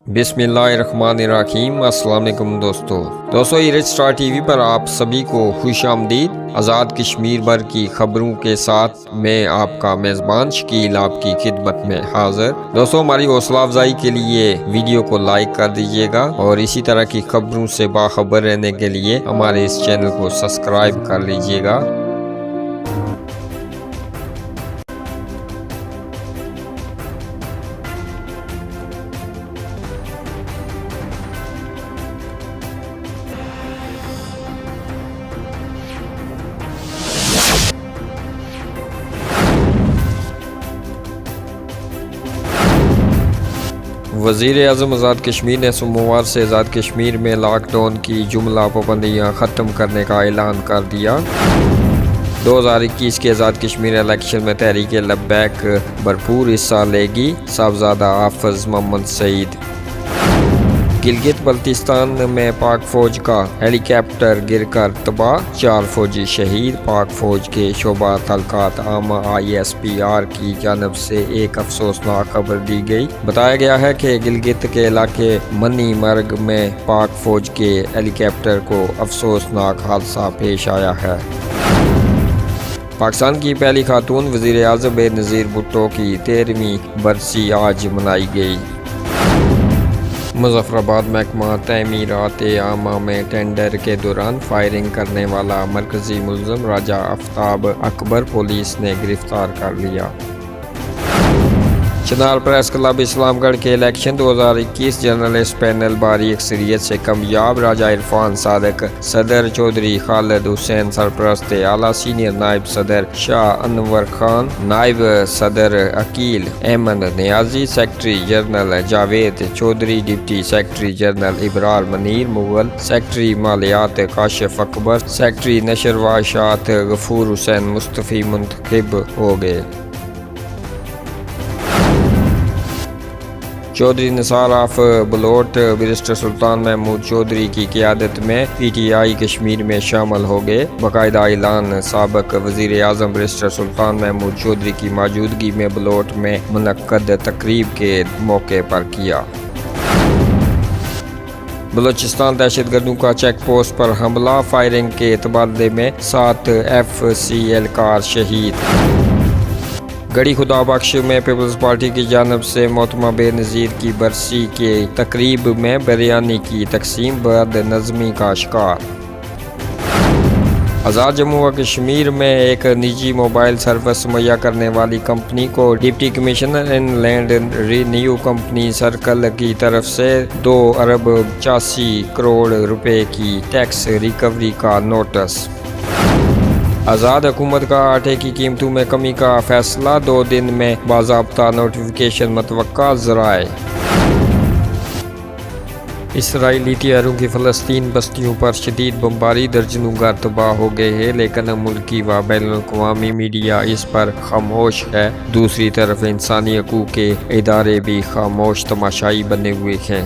بسم اللہ الرحمن الرحیم۔ السلام علیکم دوستو ایرج سٹار ٹی وی پر آپ سبھی کو خوش آمدید۔ آزاد کشمیر بھر کی خبروں کے ساتھ میں آپ کا میزبان شکیل آپ کی خدمت میں حاضر۔ دوستو ہماری حوصلہ افزائی کے لیے ویڈیو کو لائک کر دیجیے گا اور اسی طرح کی خبروں سے باخبر رہنے کے لیے ہمارے اس چینل کو سبسکرائب کر لیجیے گا۔ وزیر اعظم آزاد کشمیر نے سوموار سے آزاد کشمیر میں لاک ڈاؤن کی جملہ پابندیاں ختم کرنے کا اعلان کر دیا۔ 2021 کے آزاد کشمیر الیکشن میں تحریک لبیک بھرپور حصہ لے گی: صاحبزادہ حافظ محمد سعید۔ گلگت بلتستان میں پاک فوج کا ہیلی کاپٹر گر کر تباہ، 4 فوجی شہید۔ پاک فوج کے شعبہ تعلقات عامہ ISPR کی جانب سے ایک افسوسناک خبر دی گئی۔ بتایا گیا ہے کہ گلگت کے علاقے منی مرگ میں پاک فوج کے ہیلی کاپٹر کو افسوسناک حادثہ پیش آیا ہے۔ پاکستان کی پہلی خاتون وزیر اعظم بے نظیر بھٹو کی 13ویں برسی آج منائی گئی۔ مظفر آباد محکمہ تعمیرات عامہ میں ٹینڈر کے دوران فائرنگ کرنے والا مرکزی ملزم راجہ آفتاب اکبر پولیس نے گرفتار کر لیا۔ چنار پریس کلب اسلام گڑھ کے الیکشن 2021 جرنلسٹ پینل بھاری اکثریت سے کامیاب۔ راجہ عرفان صادق صدر، چودھری خالد حسین سرپرست، اعلیٰ سینئر نائب صدر شاہ انور خان، نائب صدر Aqeel Ahmed Niazi, secretary general Javed Chaudhry, deputy secretary general Abrar Munir Mughal, secretary مالیات کاشف اکبر، سیکرٹری نشر و اشاعت غفور حسین مصطفی منتخب ہو گئے۔ چودھری نثار آف بلوٹ بیرسٹر سلطان محمود چودھری کی قیادت میں PTI کشمیر میں شامل ہو گئے۔ باقاعدہ اعلان سابق وزیر اعظم بیرسٹر سلطان محمود چودھری کی موجودگی میں بلوٹ میں منعقد تقریب کے موقع پر کیا۔ بلوچستان دہشت گردوں کا چیک پوسٹ پر حملہ، فائرنگ کے تبادلے میں 7 FC اہلکار شہید۔ گڑھی خدا بخش میں پیپلز پارٹی کی جانب سے محتمہ بے نظیر کی برسی کے تقریب میں بریانی کی تقسیم، بد نظمی کا شکار۔ آزاد جموں و کشمیر میں ایک نجی موبائل سروس مہیا کرنے والی کمپنی کو ڈپٹی کمشنر ان لینڈ ریونیو کمپنی سرکل کی طرف سے 2 ارب 85 کروڑ روپے کی ٹیکس ریکوری کا نوٹس۔ آزاد حکومت کا آٹے کی قیمتوں میں کمی کا فیصلہ، 2 دن میں باضابطہ نوٹیفیکیشن متوقع۔ ذرائع اسرائیلی طیاروں کی فلسطین بستیوں پر شدید بمباری، درجنوں گھر تباہ ہو گئے ہیں، لیکن ملکی و بین الاقوامی میڈیا اس پر خاموش ہے۔ دوسری طرف انسانی حقوق کے ادارے بھی خاموش تماشائی بنے ہوئے ہیں۔